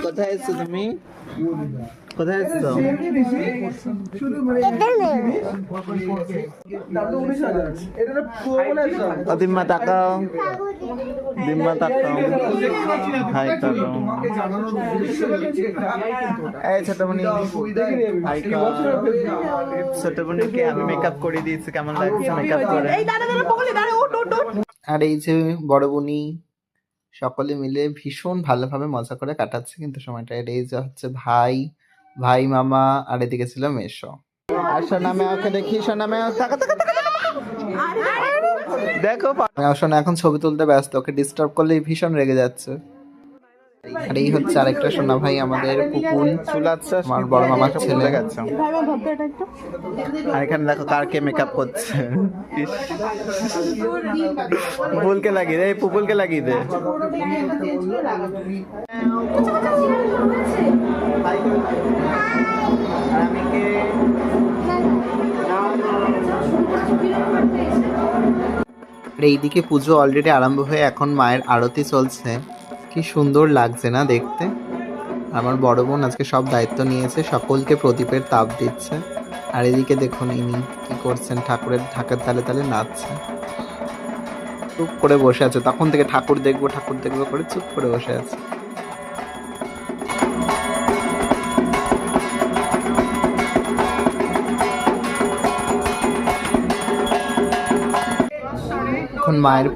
কোথায় এসছো তুমি? কোথায় এসছো? দিম্মা তাকাও, দিম্মা তাকাও, হাই করো। এই ছোটমণি হাই কর। ছোটমণিকে আমি মেকআপ করে দিয়েছি, কেমন লাগছে মেকআপ করে? আর এই যে বড় বোনি সকলে মিলে ভীষণ ভালোভাবে মজা করে কাটাচ্ছে কিন্তু সময়টা। আর এই যে হচ্ছে ভাই, ভাই মামা, আর এদিকে ছিল মেশো। আর সোনা মেয়াকে দেখি, সোনা মেয়া তাকা তাকা তাকা। দেখো সোনা এখন ছবি তুলতে ব্যস্ত, ওকে ডিস্টার্ব করলেই ভীষণ রেগে যাচ্ছে। আর এই হচ্ছে আরেকটা সোনা ভাই আমাদের পুপুন, চুলাচ্ছে আমার বড় মামার ছেলে গেছে। আর এখানে দেখো কারকে মেকআপ করছে। পুপুলকে লাগিয়ে দে, পুপুলকে লাগিয়ে দে। এইদিকে পুজো অলরেডি আরম্ভ হয়ে এখন মায়ের আরতি চলছে। কি সুন্দর লাগছে না দেখতে। আমার বড় বোন আজকে সব দায়িত্ব নিয়েছে, সকলকে প্রদীপের তাপ দিচ্ছে। আর এদিকে দেখুন ইনি কি করছেন, ঠাকুরের ঢাকের তালে তালে নাচছে। চুপ করে বসে আছে, তখন থেকে ঠাকুর দেখবো করে চুপ করে বসে আছে। এখন মায়ের